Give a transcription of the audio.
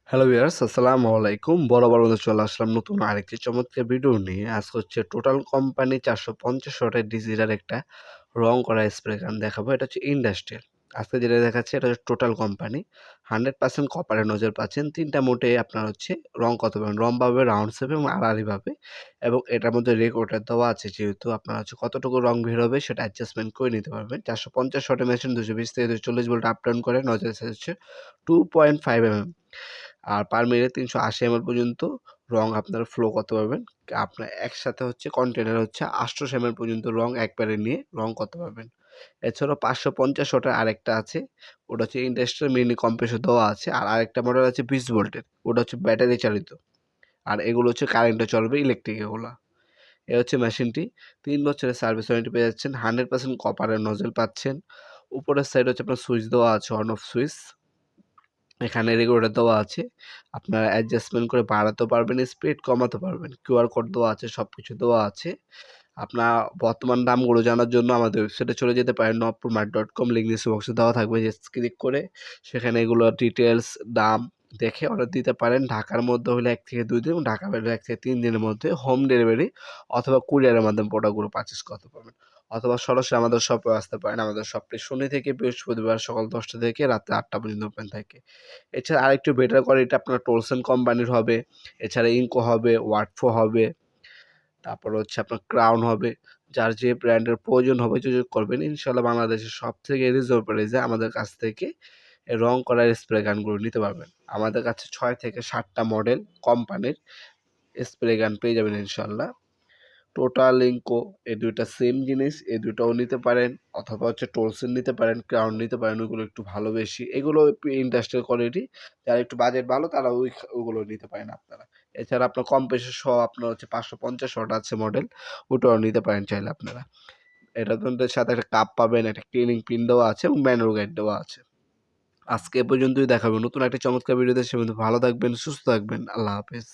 Hello viewers, আসসালামু আলাইকুম। বরাবর মতো চলে আসলাম নতুন আরেকটি চমৎকার ভিডিও নিয়ে। আজকে হচ্ছে টোটাল কোম্পানি 450 ওয়াটের ডিজিটাল একটা রং করা স্প্রে গান দেখাবো। এটা হচ্ছে ইন্ডাস্ট্রিয়াল। আজকে যেটা দেখাচ্ছি এটা হচ্ছে টোটাল কোম্পানি। 100% কপারের নজল পাচ্ছেন। ৩ টা মোডে আপনার হচ্ছে রং করতে পারবেন। রং পাবে, রাউন্ড শেপে এবং আড়াআড়ি ভাবে এবং এটার মধ্যে রেগুলেটর দেওয়া আছে, যেহেতু আপনার হচ্ছে কতটুকু রং বের হবে সেটা অ্যাডজাস্টমেন্ট করে নিতে পারবেন। 450 ওয়াটের মেশিন 220 থেকে 240 ভোল্ট আপ ডাউন করে। নজল সাইজ হচ্ছে 2.5 mm। আর পার মিনিটে ৩৮০ ml পর্যন্ত রং আপনারা ফ্লো করতে পারবেন। আপনার একসাথে হচ্ছে কন্টেনারে হচ্ছে ৮০০ ml পর্যন্ত রং একবারে নিয়ে রং করতে পারবেন। এছাড়াও ৫৫০ ওয়াটের আরেকটা আছে, ওটা হচ্ছে ইন্ডাস্ট্রিয়াল মিনি কম্প্রেসর দেওয়া আছে। আর আরেকটা মডেল আছে ২০ ভোল্টের, ওটা হচ্ছে ব্যাটারি চালিত। আর এগুলো হচ্ছে কারেন্টে চলবে, ইলেকট্রিক এগুলা। এ হচ্ছে মেশিনটি। ৩ বছরের সার্ভিস ওয়ারেন্টি পেয়ে যাচ্ছেন। 100% কপারের নজল পাচ্ছেন। উপরের সাইডে হচ্ছে আপনার সুইচ দেওয়া আছে, অন অফ সুইচ। এখানে রেগুলেটর দেওয়া আছে। আপনারা অ্যাডজাস্টমেন্ট করে বাড়াতেও পারবেন, স্পিড কমাতে পারবেন। কিউআর কোড দেওয়া আছে, সবকিছু দেওয়া আছে। আপনার বর্তমান দামগুলো জানার জন্য আমাদের ওয়েবসাইটে চলে যেতে পারেন nopurmart.com, লিঙ্ক ডিসক্রিপশন বক্সে দেওয়া থাকবে। জাস্ট ক্লিক করে সেখানে এগুলোর ডিটেইলস, দাম দেখে অর্ডার দিতে পারেন। ঢাকার মধ্যে হলে ১ থেকে ২ দিন এবং ঢাকার বাইরে ১ থেকে ৩ দিনের মধ্যে হোম ডেলিভারি অথবা কুরিয়ারের মাধ্যমে প্রোডাক্টগুলো পারচেজ করতে পারবেন। অথবা সরাসরি আমাদের শপে আসতে পারেন। আমাদের শপটি শনি থেকে বৃহস্পতিবার সকাল ১০টা থেকে রাত্রে ৮টা পর্যন্ত ওপেন থাকে। এছাড়া আরেকটু বেটার কোয়ালিটি আপনার টোলসন কোম্পানির হবে। এছাড়া ইনকো হবে, ওয়াটফো হবে। তারপর হচ্ছে আপনার ক্রাউন হবে। যার যে ব্র্যান্ডের প্রয়োজন হবে যোগাযোগ করবেন। ইনশাআল্লাহ বাংলাদেশের সবথেকে রিজনেবল প্রাইসে আমাদের কাছ থেকে রং করার স্প্রে গানগুলো নিতে পারবেন। আমাদের কাছে ৬ থেকে ৭ টা মডেল কোম্পানির স্প্রে গান পেয়ে যাবেন ইনশাআল্লাহ। টোটাল, ইনকো, এই ২ টা সেম জিনিস। এই ২ টাও নিতে পারেন অথবা হচ্ছে টোলসন নিতে পারেন, ক্রাউন নিতে পারেন। ওগুলো একটু ভালো বেশি। এগুলো ইন্ডাস্ট্রিয়াল কোয়ালিটি। যারা একটু বাজেট ভালো তারা ওগুলো নিতে পারেন আপনারা। এছাড়া আপনার কম্প্রেসর সহ আপনার হচ্ছে ৫৫০ ওয়াট আছে মডেল, ওটাও নিতে পারেন চাইলে আপনারা। এটার সাথে একটা কাপ পাবেন, একটা ক্লিনিং পিন দেওয়া আছে এবং ম্যানুয়াল গাইড দেওয়া আছে। আজকে এ পর্যন্তই, দেখাবো নতুন একটা চমৎকার ভিডিওতে। সে পর্যন্ত ভালো থাকবেন, সুস্থ থাকবেন। আল্লাহ হাফেজ।